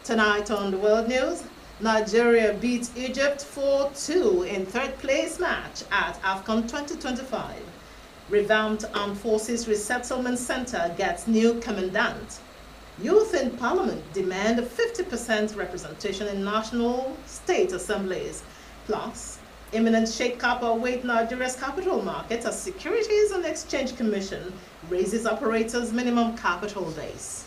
Tonight on the World News, Nigeria beat Egypt 4-2 in third place match at AFCON 2025. Revamped Armed Forces Resettlement Center gets new commandant. Youth in Parliament demand 50% representation in national state assemblies. Plus, imminent shake-up await Nigeria's capital market as Securities and Exchange Commission raises operators' minimum capital base.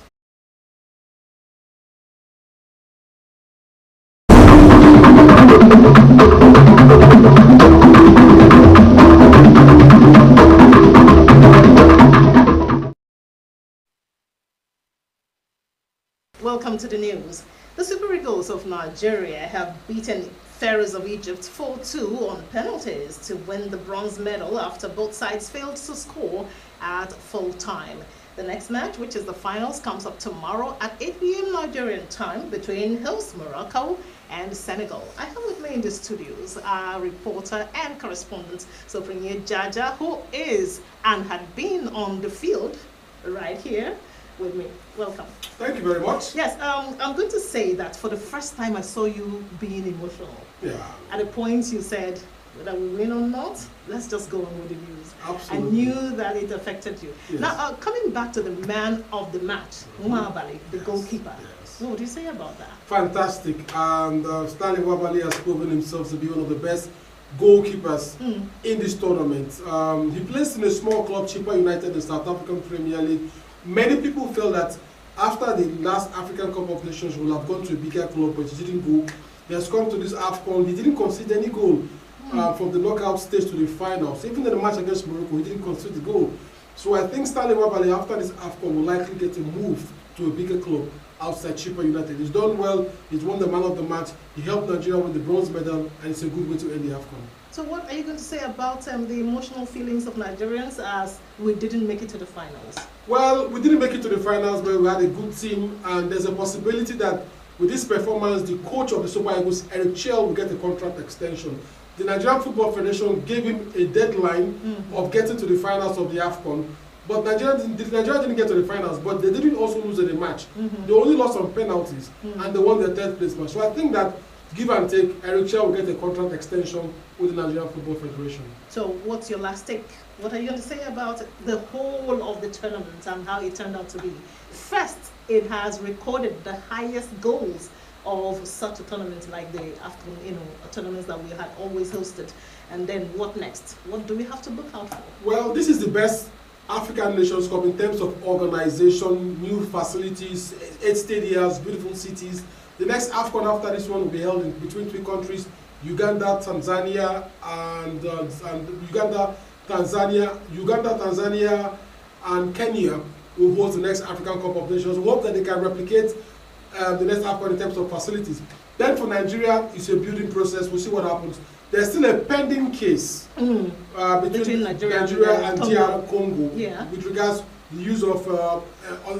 Welcome to the news. The Super Eagles of Nigeria have beaten Pharaohs of Egypt 4-2 on penalties to win the bronze medal after both sides failed to score at full time. The next match, which is the finals, comes up tomorrow at 8 p.m. Nigerian time between host Morocco and Senegal. I have with me in the studios our reporter and correspondent, Sopriye Jaja, who is and had been on the field right here with me. Welcome. Thank you very much. Yes, I'm going to say that for the first time I saw you being emotional. Yeah. At a point you said, whether we win or not, let's just go on with the news. Absolutely. I knew that it affected you. Yes. Now, coming back to the man of the match, Nwabali, the goalkeeper. Yes. What would you say about that? Fantastic. And Stanley Nwabali has proven himself to be one of the best goalkeepers in this tournament. He plays in a small club, Chippa United, the South African Premier League. Many people felt that after the last African Cup of Nations, he would have gone to a bigger club, but he didn't go. He has come to this AFCON. He didn't concede any goal from the knockout stage to the finals. Even in the match against Morocco, he didn't concede the goal. So I think Stanley Nwabali, after this AFCON, will likely get a move to a bigger club outside Chippa United. He's done well. He's won the man of the match. He helped Nigeria win the bronze medal, and it's a good way to end the AFCON. So what are you going to say about the emotional feelings of Nigerians as we didn't make it to the finals? Well, we didn't make it to the finals, but we had a good team, and there's a possibility that with this performance, the coach of the Super Eagles, Eric Chell, will get a contract extension. The Nigerian Football Federation gave him a deadline of getting to the finals of the AFCON, but Nigeria didn't get to the finals, but they didn't also lose the match. They only lost on penalties, and they won their third place match. So I think that, give and take, Eric Chell will get a contract extension with the Nigerian Football Federation. So what's your last take? What are you going to say about the whole of the tournament and how it turned out to be? First, it has recorded the highest goals of such a tournament like the AFCON, tournaments that we had always hosted. And then what next? What do we have to look out for? Well, this is the best African Nations Cup in terms of organization, new facilities, 8 stadiums, beautiful cities. The next AFCON after this one will be held between 3 countries, Uganda, Tanzania, Tanzania, and Kenya will host the next African Cup of Nations. We hope that they can replicate the next AFCON in terms of facilities. Then for Nigeria, it's a building process. We'll see what happens. There's still a pending case between Nigeria and DR Congo with regards to the use of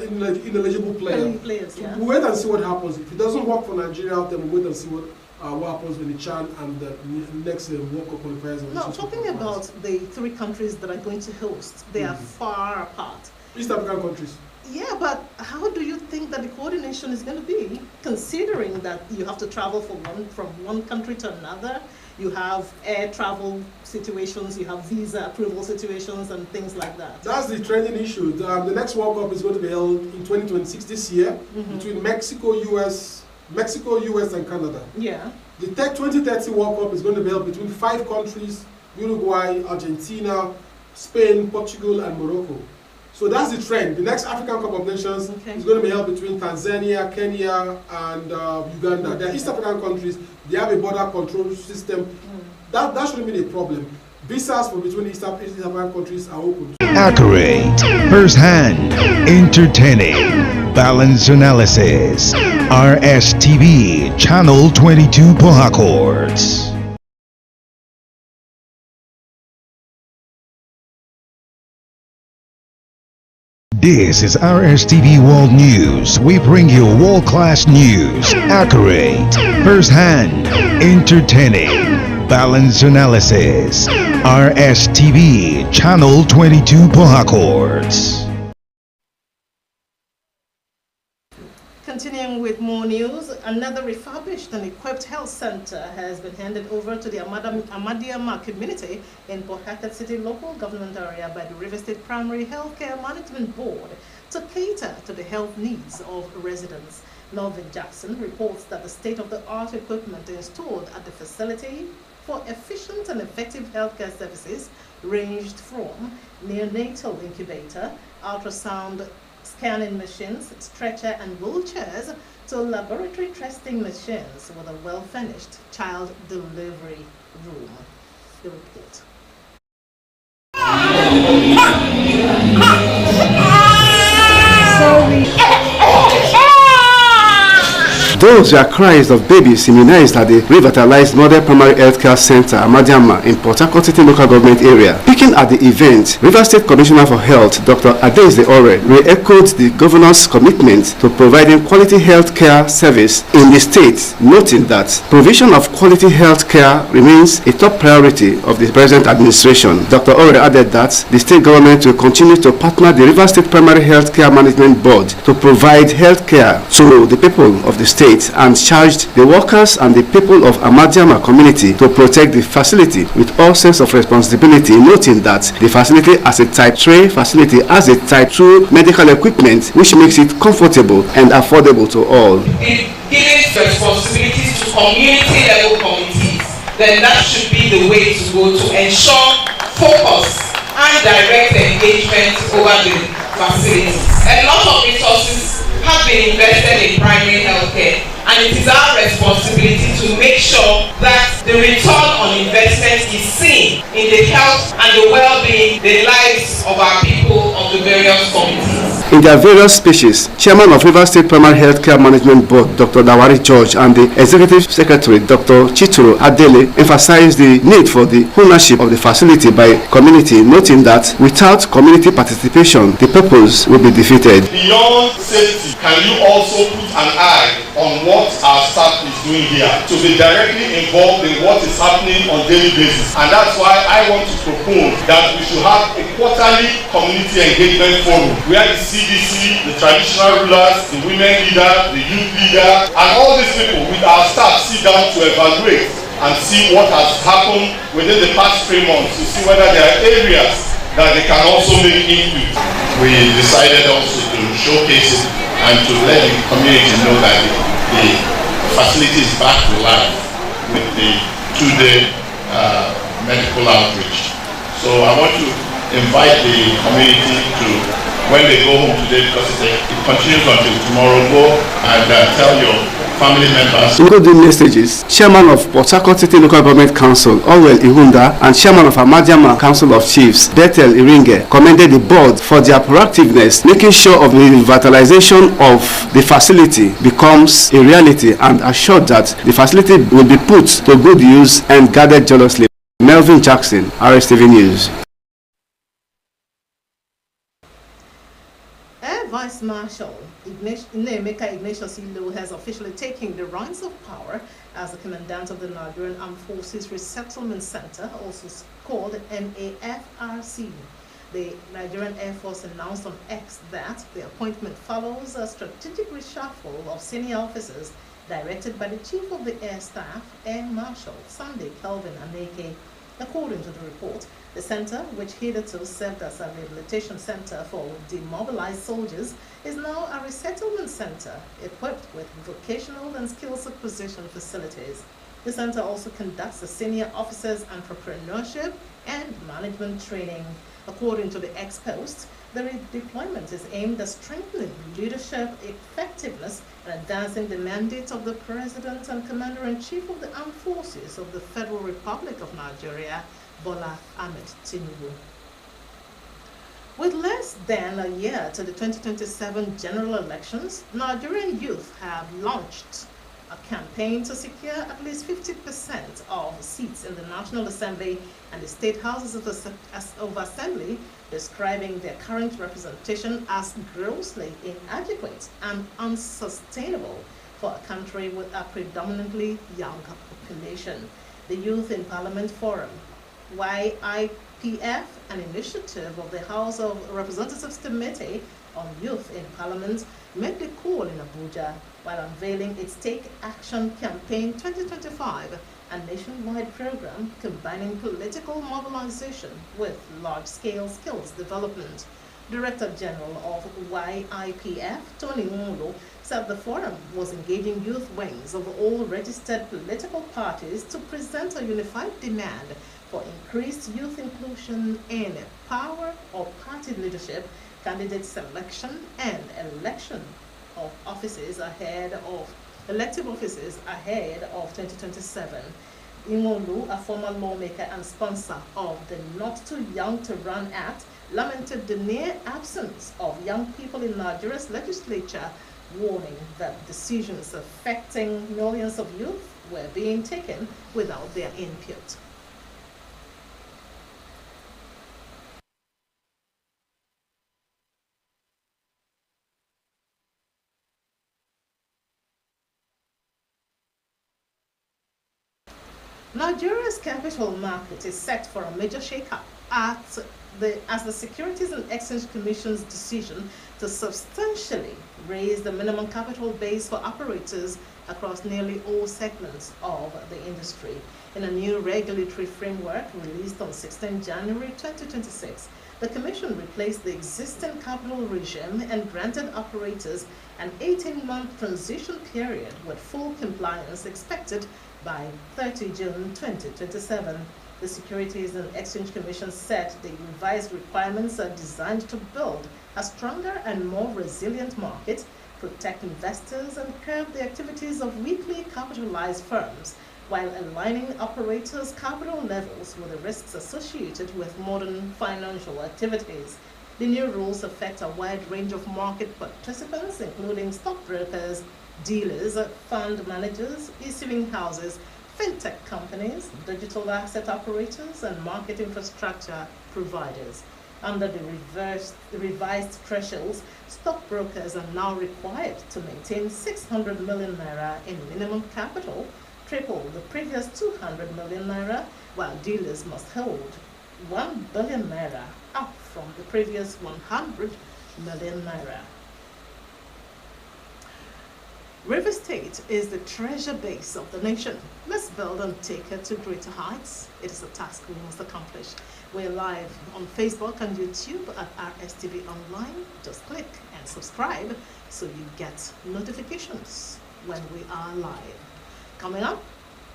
ineligible players. Yeah. We'll wait and see what happens. If it doesn't work for Nigeria, then we'll wait and see what happens in the CHAN and the next World Cup qualifiers. Now, talking about the 3 countries that are going to host, they are far apart. East African countries. Yeah, but how do you think that the coordination is going to be, considering that you have to travel from one country to another? You have air travel situations, you have visa approval situations, and things like that. That's the trending issue. The next World Cup is going to be held in 2026 this year between Mexico, US, and Canada. Yeah. The 2030 World Cup is going to be held between 5 countries: Uruguay, Argentina, Spain, Portugal, and Morocco. So that's the trend. The next African Cup of Nations is going to be held between Tanzania, Kenya, and Uganda. They're East African countries. They have a border control system. That shouldn't be a problem. Visas for between East African countries are open. Accurate, first-hand, entertaining, balanced analysis. Rstv, Channel 22 Port Harcourt. This is Rstv World News. We bring you world-class news, accurate, first-hand, entertaining, balanced analysis. Rstv, Channel 22 Port Harcourt. Continuing with more news, another refurbished and equipped health center has been handed over to the Amadiama community in Port Harcourt City local government area by the River State Primary Healthcare Management Board to cater to the health needs of residents. Melvin Jackson reports that the state-of-the-art equipment installed at the facility for efficient and effective healthcare services ranged from neonatal incubator, ultrasound scanning machines, stretcher and wheelchairs to laboratory testing machines with a well-furnished child delivery room. The report. Those were cries of babies immunized at the revitalized Model Primary Healthcare Center, Amadiama, in Port Harcourt City local government area. Speaking at the event, River State Commissioner for Health, Dr. Adeze Ore, re-echoed the governor's commitment to providing quality health care service in the state, noting that provision of quality health care remains a top priority of the present administration. Dr. Ore added that the state government will continue to partner the River State Primary Healthcare Management Board to provide health care to the people of the state, and charged the workers and the people of Amadiama community to protect the facility with all sense of responsibility, noting that the facility as a Type 3 facility has a Type 2 medical equipment which makes it comfortable and affordable to all. Giving responsibilities to community level committees, then that should be the way to go to ensure focus and direct engagement over the facilities. A lot of resources have been invested in primary healthcare, and it is our responsibility to make sure that the return on investment is seen in the health and the well-being, the lives of our people of the various communities. In their various speeches, Chairman of River State Primary Healthcare Management Board, Dr. Dawari George, and the Executive Secretary, Dr. Chituro Adele, emphasized the need for the ownership of the facility by community, noting that without community participation, the purpose will be defeated. Beyond safety, can you also put an eye on what our staff is doing here, to be directly involved in what is happening on daily basis? And that's why I want to propose that we should have a quarterly community engagement forum where the CDC, the traditional rulers, the women leader, the youth leader, and all these people with our staff sit down to evaluate and see what has happened within the past 3 months, to see whether there are areas that they can also make input. We decided also to showcase it and to let the community know that the facility is back to life with the 2-day medical outreach. So I want to invite the community to, when they go home today, because it continues until tomorrow, go and tell your family members. Including messages, Chairman of Port Harcourt City Local Government Council, Orwell Ihunda, and Chairman of Amadiama Council of Chiefs, Bethel Iringe, commended the board for their proactiveness, making sure of the revitalization of the facility becomes a reality, and assured that the facility will be put to good use and guarded jealously. Melvin Jackson, Rstv News. Air Vice Marshal Nemeka Ignatius Ilo has officially taken the reins of power as the Commandant of the Nigerian Armed Forces Resettlement Center, also called NAFRC. The Nigerian Air Force announced on X that the appointment follows a strategic reshuffle of senior officers directed by the Chief of the Air Staff, Air Marshal Sunday Kelvin Aneke. According to the report, the center, which hitherto served as a rehabilitation center for demobilized soldiers, is now a resettlement center equipped with vocational and skills acquisition facilities. The center also conducts the senior officers' entrepreneurship and management training. According to the ex-post, the redeployment is aimed at strengthening leadership effectiveness and advancing the mandate of the President and Commander-in-Chief of the Armed Forces of the Federal Republic of Nigeria, Bola Ahmed Tinubu. With less than a year to the 2027 general elections, Nigerian youth have launched a campaign to secure at least 50% of seats in the National Assembly and the State Houses of Assembly, describing their current representation as grossly inadequate and unsustainable for a country with a predominantly young population. The Youth in Parliament Forum, YIPF, an initiative of the House of Representatives Committee, on Youth in Parliament made the call in Abuja while unveiling its Take Action Campaign 2025, a nationwide program combining political mobilization with large-scale skills development. Director General of YIPF, Tony Nwolo, said the forum was engaging youth wings of all registered political parties to present a unified demand for increased youth inclusion in power or party leadership, candidate selection, and election of offices ahead of elective offices ahead of 2027. Nwolo, a former lawmaker and sponsor of the Not Too Young to Run Act, lamented the near absence of young people in Nigeria's legislature, warning that decisions affecting millions of youth were being taken without their input. Nigeria's capital market is set for a major shake-up as the Securities and Exchange Commission's decision to substantially raise the minimum capital base for operators across nearly all segments of the industry. In a new regulatory framework released on 16 January 2026, the Commission replaced the existing capital regime and granted operators an 18-month transition period with full compliance expected by 30 June 2027. The Securities and Exchange Commission said the revised requirements are designed to build a stronger and more resilient market, protect investors, and curb the activities of weakly capitalized firms, while aligning operators' capital levels with the risks associated with modern financial activities. The new rules affect a wide range of market participants, including stockbrokers, dealers, fund managers, issuing houses, fintech companies, digital asset operators, and market infrastructure providers. Under the revised thresholds, stockbrokers are now required to maintain 600 million naira in minimum capital, triple the previous 200 million naira, while dealers must hold 1 billion naira, up from the previous 100 million naira. River State is the treasure base of the nation. Let's build and take it to greater heights. It is a task we must accomplish. We're live on Facebook and YouTube at Rstv Online. Just click and subscribe so you get notifications when we are live. Coming up,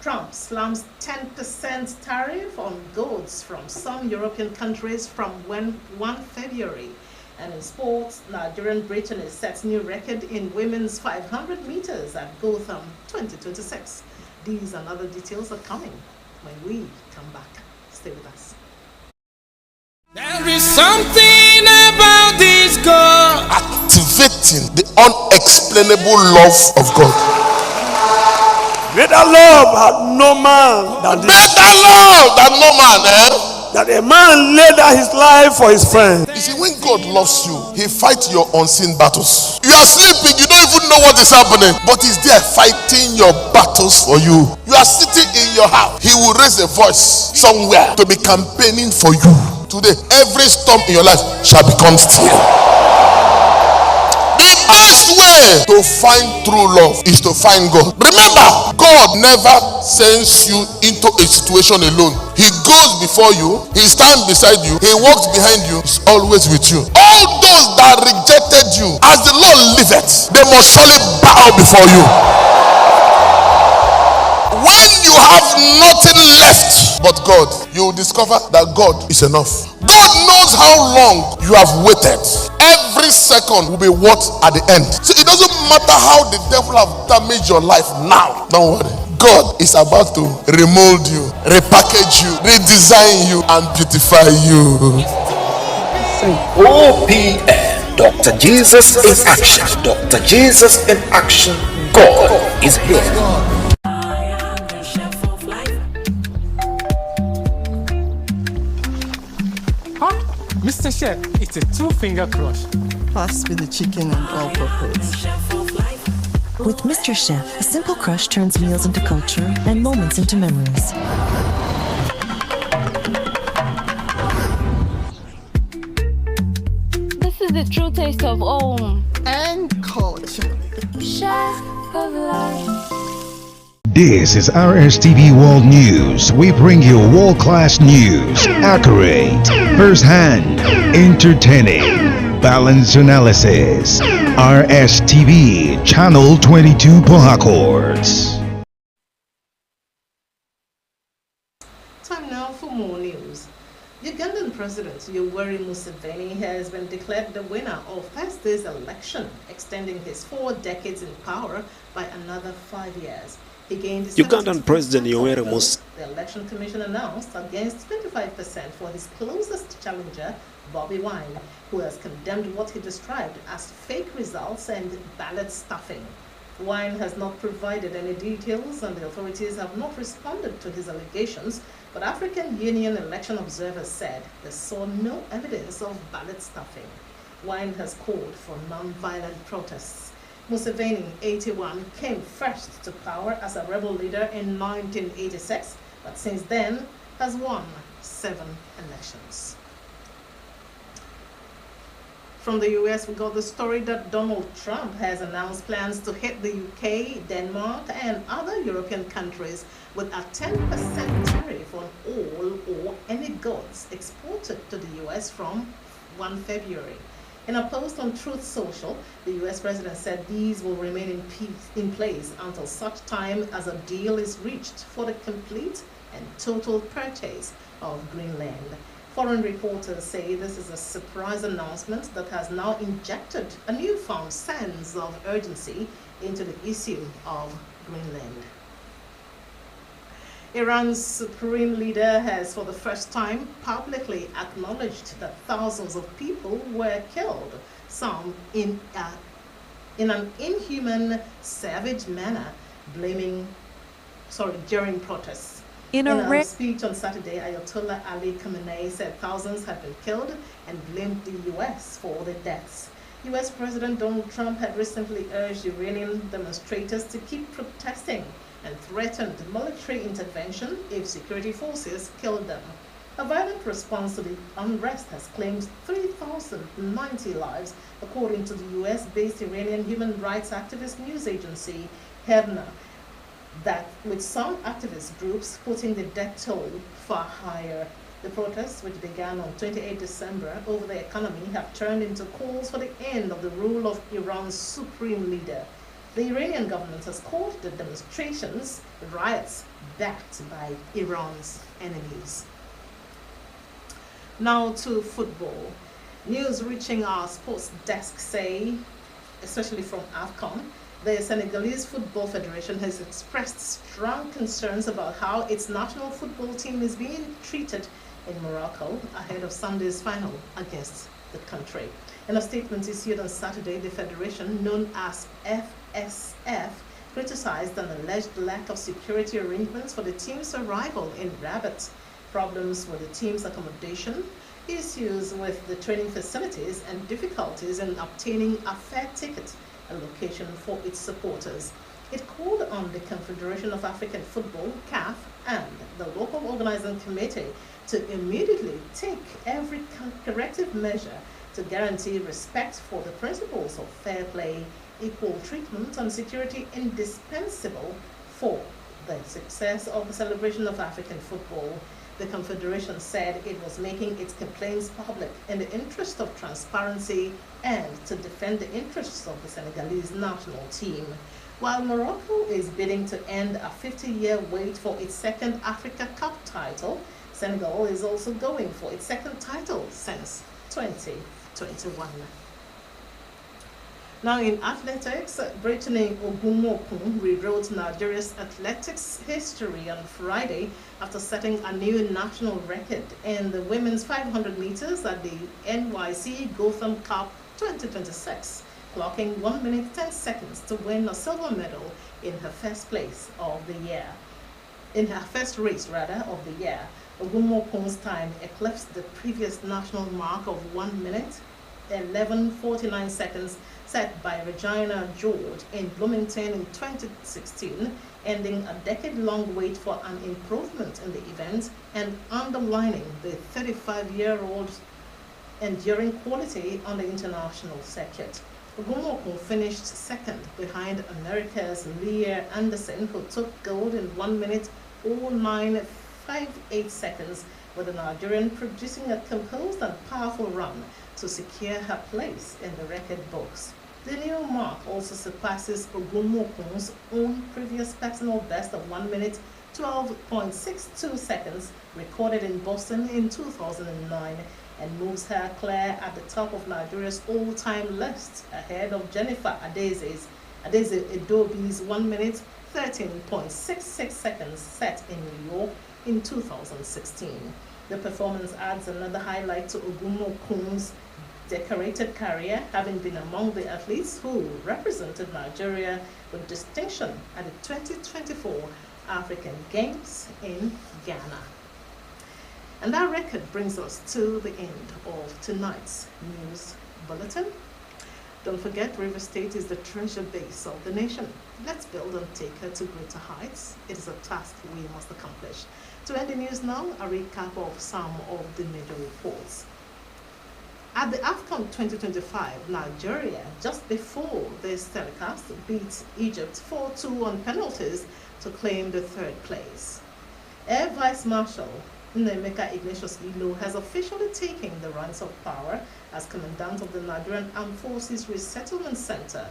Trump slams 10% tariff on goods from some European countries from 1 February. And in sports, Nigerian Brittany sets new record in women's 500 meters at Gotham 2026. These and other details are coming when we come back. Stay with us. There is something about this God. Activating the unexplainable love of God. Greater love had no man than this. Better love than no man, That a man laid down his life for his friend. You see, when God loves you, he fights your unseen battles. You are sleeping, you don't even know what is happening, but he's there fighting your battles for you. You are sitting in your house, he will raise a voice somewhere to be campaigning for you. Today, every storm in your life shall become still. The best way to find true love is to find God. Remember, God never sends you into a situation alone. He goes before you, he stands beside you, he walks behind you, he's always with you. All those that rejected you, as the Lord liveth, they must surely bow before you. When you have nothing left but God, you will discover that God is enough. God knows how long you have waited. Every second will be worth at the end. So it doesn't matter how the devil have damaged your life now. Don't worry. God is about to remold you, repackage you, redesign you, and beautify you. OPN, Dr. Jesus in action. Dr. Jesus in action. God is here. Mr. Chef, it's a 2-finger crush. Pass me the chicken and all purpose. With Mr. Chef, a simple crush turns meals into culture and moments into memories. This is the true taste taste of home and culture. Chef of life. This is RSTV World News. We bring you world-class news, accurate, first-hand, entertaining, balanced analysis. RSTV, Channel 22 Port Harcourt. Time now for more news. Ugandan President Yoweri Museveni has been declared the winner of Thursday's election, extending his 4 decades in power by another 5 years. He gained Ugandan President Yoweri Museveni. The Election Commission announced against 25% for his closest challenger, Bobby Wine, who has condemned what he described as fake results and ballot stuffing. Wine has not provided any details, and the authorities have not responded to his allegations, but African Union election observers said they saw no evidence of ballot stuffing. Wine has called for non-violent protests. Museveni, 81, came first to power as a rebel leader in 1986, but since then has won 7 elections. From the US, we got the story that Donald Trump has announced plans to hit the UK, Denmark, and other European countries with a 10% tariff on all or any goods exported to the US from 1 February. In a post on Truth Social, the US president said these will remain in place until such time as a deal is reached for the complete and total purchase of Greenland. Foreign reporters say this is a surprise announcement that has now injected a newfound sense of urgency into the issue of Greenland. Iran's supreme leader has for the first time publicly acknowledged that thousands of people were killed, some in an inhuman, savage manner, during protests. In a speech on Saturday, Ayatollah Ali Khamenei said thousands had been killed and blamed the US for the deaths. US President Donald Trump had recently urged Iranian demonstrators to keep protesting and threatened military intervention if security forces killed them. A violent response to the unrest has claimed 3,090 lives, according to the US-based Iranian human rights activist news agency HERNA, that with some activist groups putting the death toll far higher. The protests, which began on 28 December over the economy, have turned into calls for the end of the rule of Iran's supreme leader. The Iranian government has called the demonstrations riots backed by Iran's enemies. Now to football. News reaching our sports desk say, especially from AFCON, the Senegalese Football Federation has expressed strong concerns about how its national football team is being treated in Morocco ahead of Sunday's final against the country. In a statement issued on Saturday, the federation, known as FSF, criticized an alleged lack of security arrangements for the team's arrival in Rabat, problems with the team's accommodation, issues with the training facilities, and difficulties in obtaining a fair ticket allocation for its supporters. It called on the Confederation of African Football, CAF, and the local organizing committee to immediately take every corrective measure to guarantee respect for the principles of fair play, equal treatment, and security indispensable for the success of the celebration of African football. The Confederation said it was making its complaints public in the interest of transparency and to defend the interests of the Senegalese national team. While Morocco is bidding to end a 50-year wait for its second Africa Cup title, Senegal is also going for its second title since 2021. Now in athletics, Brittany Ogumokun rewrote Nigeria's athletics history on Friday after setting a new national record in the women's 500 meters at the NYC Gotham Cup 2026, clocking 1 minute 10 seconds to win a silver medal in her first race of the year. Ogumokun's time eclipsed the previous national mark of 1 minute 11:49 seconds set by Regina George in Bloomington in 2016, ending a decade-long wait for an improvement in the event and underlining the 35-year-old enduring quality on the international circuit. Ogumokun finished second behind America's Leah Anderson, who took gold in 1 minute 0958 seconds, with the Nigerian producing a composed and powerful run to secure her place in the record books. The new mark also surpasses Ogumokun's own previous personal best of 1 minute 12.62 seconds recorded in Boston in 2009, and moves her clear at the top of Nigeria's all-time list, ahead of Jennifer Adeze Edobi's 1 minute 13.66 seconds set in New York in 2016. The performance adds another highlight to Ogumokun's decorated career, having been among the athletes who represented Nigeria with distinction at the 2024 African Games in Ghana. And that record brings us to the end of tonight's news bulletin. Don't forget, River State is the treasure base of the nation. Let's build and take her to greater heights. It is a task we must accomplish. To end the news now, a recap of some of the major reports. At the AFCON 2025, Nigeria, just before this telecast, beat Egypt 4-2 on penalties to claim the third place. Air Vice Marshal Nnemeka Ignatius Ilo has officially taken the reins of power as Commandant of the Nigerian Armed Forces Resettlement Center.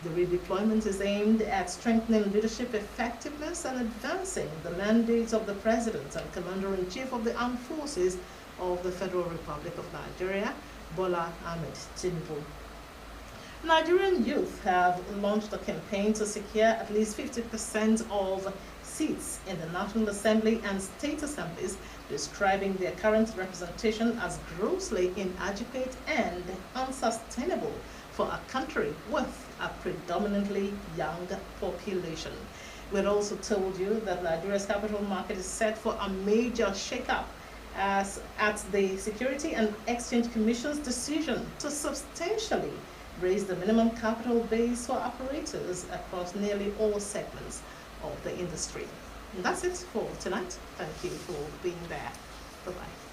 The redeployment is aimed at strengthening leadership effectiveness and advancing the mandates of the President and Commander-in-Chief of the Armed Forces of the Federal Republic of Nigeria, Bola Ahmed Tinubu. Nigerian youth have launched a campaign to secure at least 50% of seats in the National Assembly and State Assemblies, describing their current representation as grossly inadequate and unsustainable for a country with a predominantly young population. We'd also told you that Nigeria's capital market is set for a major shakeup as at the Security and Exchange Commission's decision to substantially raise the minimum capital base for operators across nearly all segments of the industry. And that's it for tonight. Thank you for being there. Bye-bye.